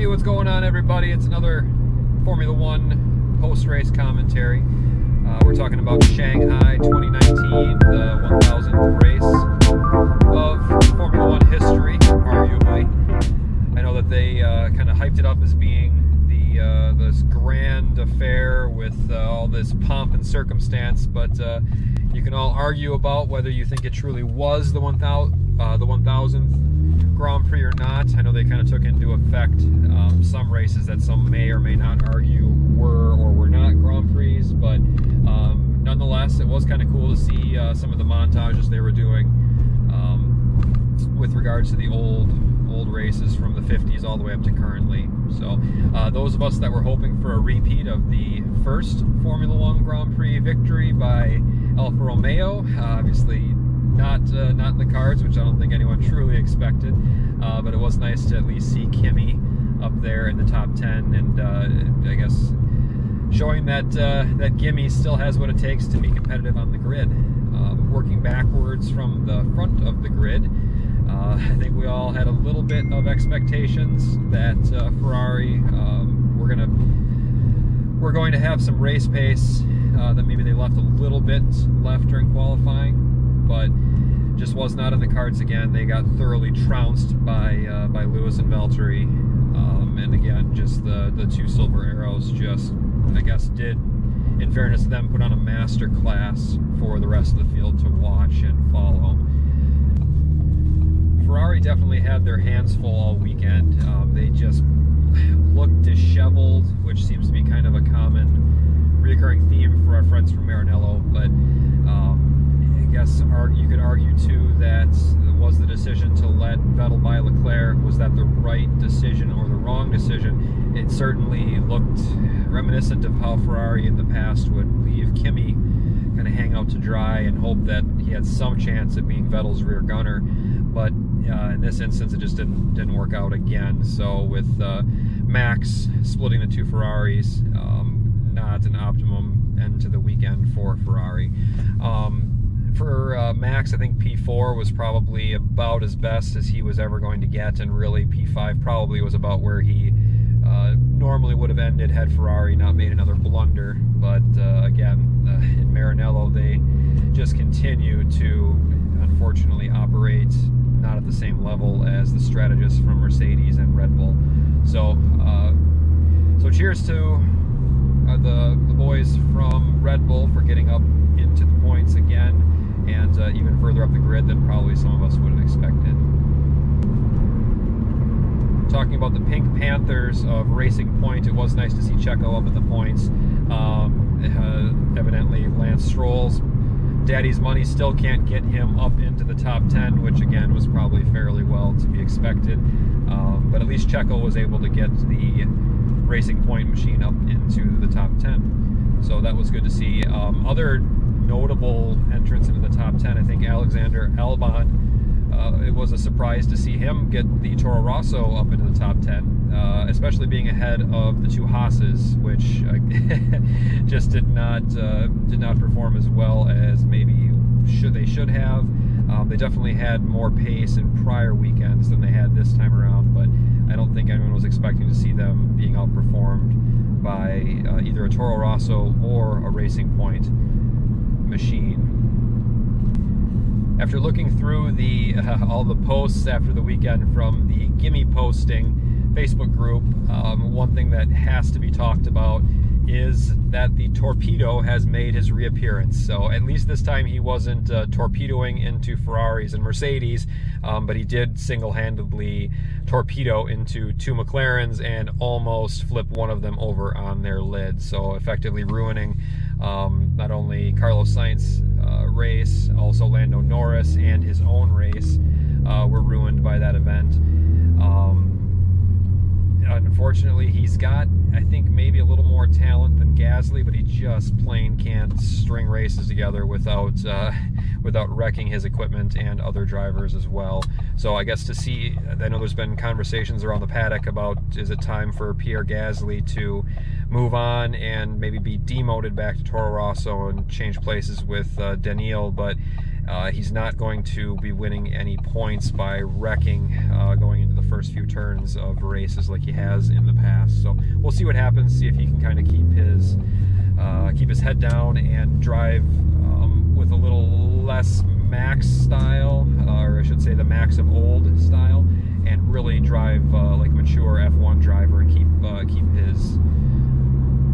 Hey, what's going on, everybody? It's another Formula One post-race commentary. We're talking about Shanghai 2019, the 1000th race of Formula One history, arguably. I know that they kind of hyped it up as being this grand affair with all this pomp and circumstance, but you can all argue about whether you think it truly was the 1000th Grand Prix or not. I know they kind of took into effect some races that some may or may not argue were or were not Grand Prix, but nonetheless, it was kind of cool to see some of the montages they were doing with regards to the old races from the 50s all the way up to currently. So those of us that were hoping for a repeat of the first Formula One Grand Prix victory by Alfa Romeo, obviously not in the cards, which I don't think anyone truly expected, but it was nice to at least see Kimi up there in the top 10, and I guess showing that that Gimme still has what it takes to be competitive on the grid. Working backwards from the front of the grid, I think we all had a little bit of expectations that Ferrari we're going to have some race pace, that maybe they left a little bit left during qualifying, but just was not in the cards again. They got thoroughly trounced by Lewis and Valtteri, and again, just the two silver arrows just, I guess, did, in fairness to them, put on a master class for the rest of the field to watch and follow. Ferrari definitely had their hands full all weekend. They just looked disheveled, which seems to be kind of a common recurring theme for our friends from Maranello, but I guess you could argue too that was the decision to let Vettel buy Leclerc, was that the right decision or the wrong decision? It certainly looked reminiscent of how Ferrari in the past would leave Kimi kind of hang out to dry and hope that he had some chance of being Vettel's rear gunner, but in this instance it just didn't work out again. So with Max splitting the two Ferraris, not an optimum end to the weekend for Ferrari. For Max, I think P4 was probably about as best as he was ever going to get, and really P5 probably was about where he normally would have ended had Ferrari not made another blunder. But again, in Maranello, they just continue to unfortunately operate not at the same level as the strategists from Mercedes and Red Bull. So cheers to the boys from Red Bull for getting up into the points again, and even further up the grid than probably some of us would have expected. Talking about the Pink Panthers of Racing Point, it was nice to see Checo up in the points. Evidently Lance Stroll's daddy's money still can't get him up into the top 10, which again was probably fairly well to be expected, but at least Checo was able to get the Racing Point machine up into the top 10, so that was good to see. Other notable entrants into the top 10, I think Alexander Albon, it was a surprise to see him get the Toro Rosso up into the top 10, especially being ahead of the two Haas's, which just did not perform as well as maybe they should have. They definitely had more pace in prior weekends than they had this time around, but I don't think anyone was expecting to see them being outperformed by either a Toro Rosso or a Racing Point machine. After looking through all the posts after the weekend from the Gimme Posting Facebook group, one thing that has to be talked about is that the Torpedo has made his reappearance. So at least this time he wasn't torpedoing into Ferraris and Mercedes, but he did single-handedly torpedo into two McLarens and almost flip one of them over on their lid, so effectively ruining not only Carlos Sainz's race, also Lando Norris and his own race were ruined by that event. Unfortunately, he's got, I think, maybe a little more talent than Gasly, but he just plain can't string races together without wrecking his equipment and other drivers as well. So I guess to see, I know there's been conversations around the paddock about, is it time for Pierre Gasly to move on and maybe be demoted back to Toro Rosso and change places with Daniil, but He's not going to be winning any points by wrecking going into the first few turns of races like he has in the past. So we'll see what happens, see if he can kind of keep his head down and drive with a little less Max style, or I should say the Max of old style, and really drive like a mature F1 driver and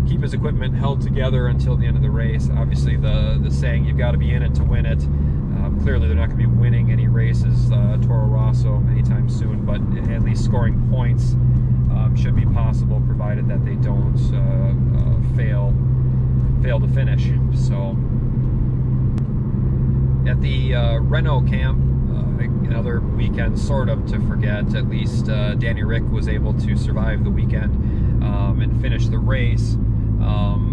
keep his equipment held together until the end of the race. Obviously, the saying, you've got to be in it to win it. Clearly, they're not going to be winning any races, Toro Rosso, anytime soon, but at least scoring points should be possible, provided that they don't fail to finish. So, at the Renault camp, another weekend sort of to forget. At least Danny Rick was able to survive the weekend and finish the race.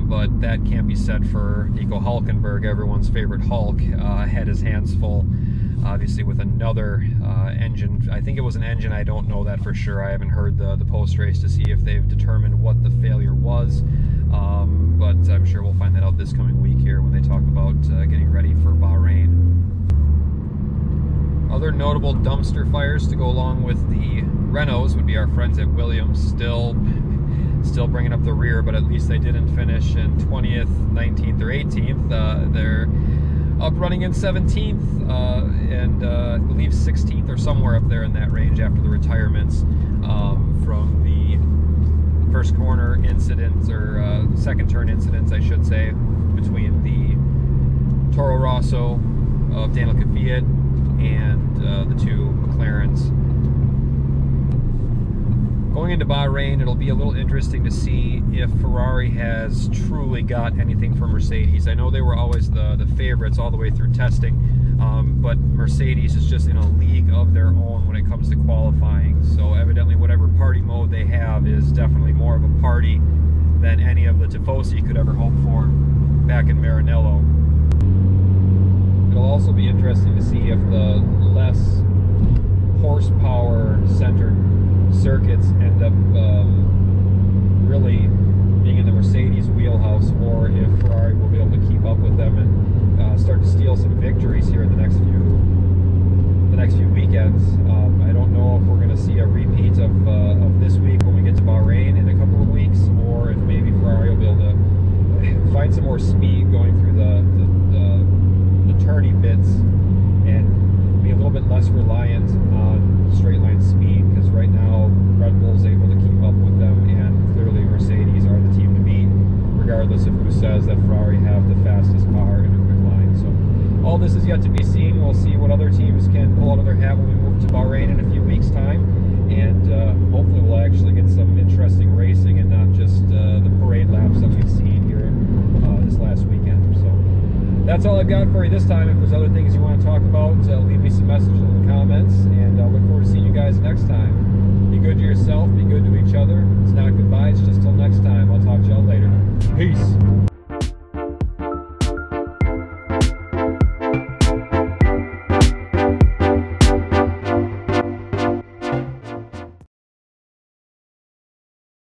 But that can't be said for Nico Hülkenberg, everyone's favorite Hulk. Had his hands full, obviously, with another engine. I think it was an engine, I don't know that for sure. I haven't heard the post-race to see if they've determined what the failure was. But I'm sure we'll find that out this coming week here when they talk about getting ready for Bahrain. Other notable dumpster fires to go along with the Renaults would be our friends at Williams, still bringing up the rear, but at least they didn't finish in 20th, 19th, or 18th. They're up running in 17th and I believe 16th or somewhere up there in that range after the retirements from the first corner incidents, or second turn incidents, I should say, between the Toro Rosso of Daniel Kvyat and the two McLarens. Going into Bahrain, it'll be a little interesting to see if Ferrari has truly got anything for Mercedes. I know they were always the favorites all the way through testing, but Mercedes is just in a league of their own when it comes to qualifying. So evidently whatever party mode they have is definitely more of a party than any of the Tifosi could ever hope for back in Maranello. It'll also be interesting to see if the less horsepower-centered circuits end up really being in the Mercedes wheelhouse, or if Ferrari will be able to keep up with them and start to steal some victories here in the next few weekends. I don't know if we're going to see a repeat of this week when we get to Bahrain in a couple of weeks, or if maybe Ferrari will be able to find some more speed going through the turny bits and be a little bit less reliant on straight line speed, because right now Red Bull's able to keep up with them, and clearly Mercedes are the team to beat, regardless of who says that Ferrari have the fastest car in a quick line. So all this is yet to be seen. We'll see what other teams can pull out of their hat when we move to Bahrain in a few weeks' time, and hopefully we'll actually get some interesting racing and not just the parade laps that we've seen here this last weekend. So that's all I've got for you this time. If there's other things you want to talk about, leave me some messages